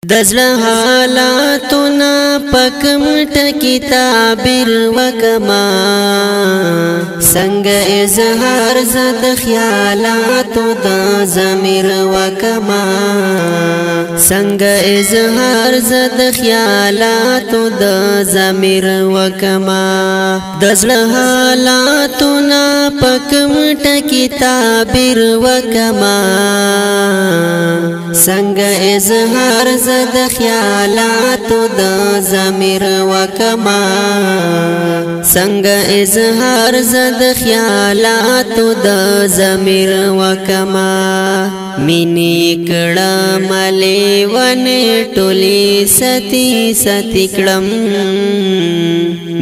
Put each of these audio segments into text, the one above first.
دزله حالاتنا پکم ټکی تعبیر وکما څنګه اظهار زد خیالاتو د ضمیر وکما څنګه اظهار زد خیالاتو د ضمیر وکما دزله حالاتنا پکم ټکی تعبیر وکما څنګه اظهار زد خیالاتو د ضمیر وکما څنګه اظهار زد خیالاتو د ضمیر وکما مینی کړه ملې ونه ټولي ستی ستی کړم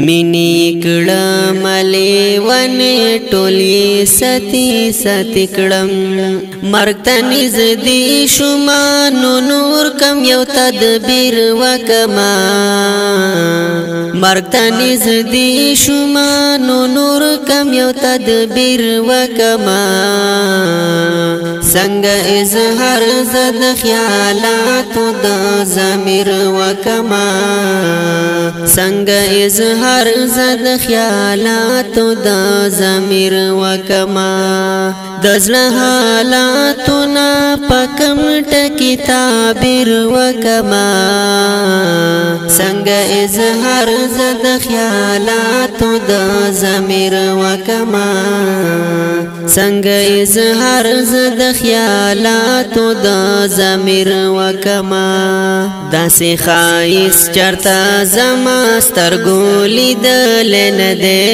مینی کړه ملې ونه ټولي ستی ستی کړم مرګ ته نږدې شوما نو نور کم یو تدبیر وکما مرګ ته نږدې شوما نو نور کم یو تدبیر وکما څنګه اظهار زد خیالاتو د ضمیر وکما څنګه اظهار زد خیالاتو د ضمیر وکما دزله حالاتنا پکم ټکی تعبیر وکما څنګه اظهار زد خیالاتو د ضمیر وکما څنګه اظهار زد خیالاتو د ضمیر وکما داسې خایس چرتا زما سترګو لیدل نه دی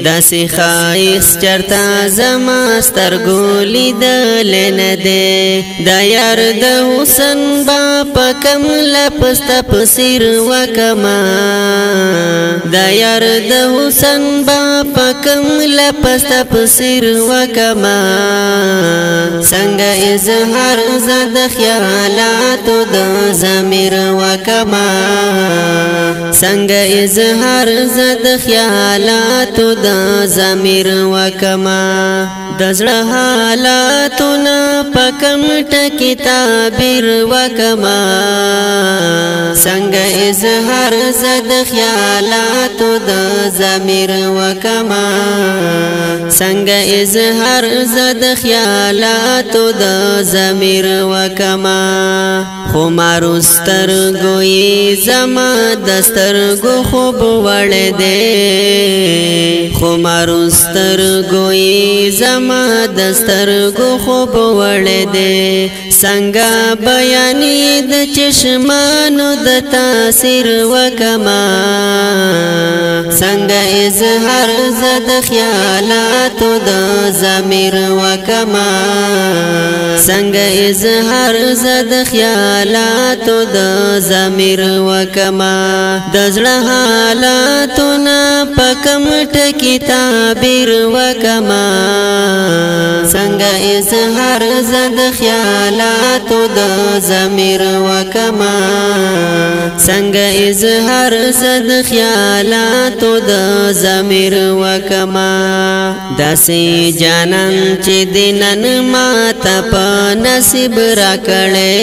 داسې خایس چرتا زما سترګو لیدل نه دی د یار د حسن با پکم لپس تفسیر وکما د یار د حسن با پکم لپس تفسیر وکما څنګه اظهار زد خیالاتو د ضمیر وکما څنګه اظهار زد خیالاتو د ضمیر وکما دزړه حالاتنا پکم ټکی تعبیر وکما څنګه اظهار زد خیالاتو د ضمیر وکما څنګه اظهار زد خیالاتو د ضمیر وکما خو ماروستر ګوي زما دستر گو خوب وړ دې خو ماروستر ګوي زما دستر گو خوب وړ دې څنګه بیانې د چشمانو د تاثیر وکما څنګه اظهار زد خیالاتو د ضمیر وکما څنګه اظهار زد خیالاتو د ضمیر وکما دزړه حالاتنا پکم ټکی تعبیر وکما څنګه اظهار زد خیالاتو د ضمیر وکما څنګه اظهار زد خیالاتو د ضمیر وکما داسې جانان چې دینن ماته په نصیب راکړې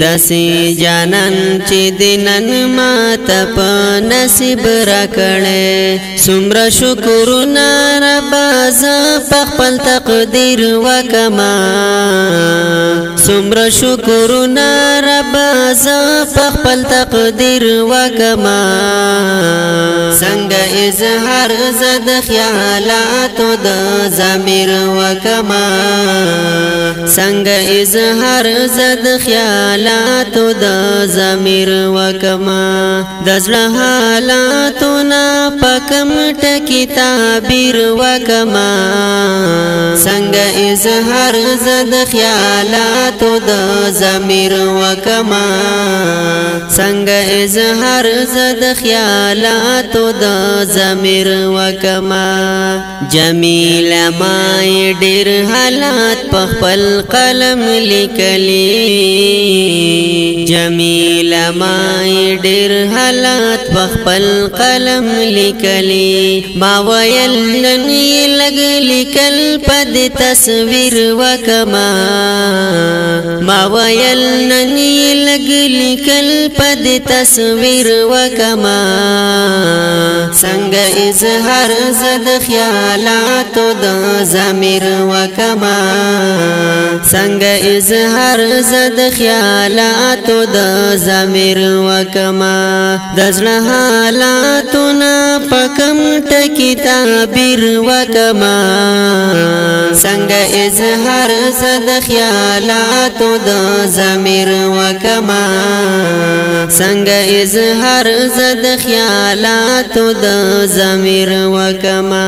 داسې جانان چې دینن ماته په نصیب راکړې څومره شکرونه ربا زه په خپل تقدیر وکما څومره شکرونه ربا زه په خپل تقدیر وکما څنګه اظهار زد خیالاتو د ضمیر وکما څنګه اظهار زد خیالاتو د ضمیر وکما دزړه حالاتنا پکم ټکی تعبیر وکما څنګه اظهار زد خیالاتو د ضمیر وکما څنګه اظهار زد خیالاتو د ضمیر وکما جمیل ما ډیر حالات په خپل قلم لیکلی جمیل ما ډیر حالات بخپل قلم لیکلی ما ویل نن لګ لیکل پد تصویر وکما ما ویل نن لګ لیکل پد تصویر وکما څنګه اظهار زد خیالات د ضمیر وکما څنګه اظهار زد خیالات د ضمیر وکما د زړه حالاتونه پکم ټکی تعبیر وکما څنګه اظهار زد خیالات د ضمیر وکما څنګه اظهار زد خیالات د ضمیر وکما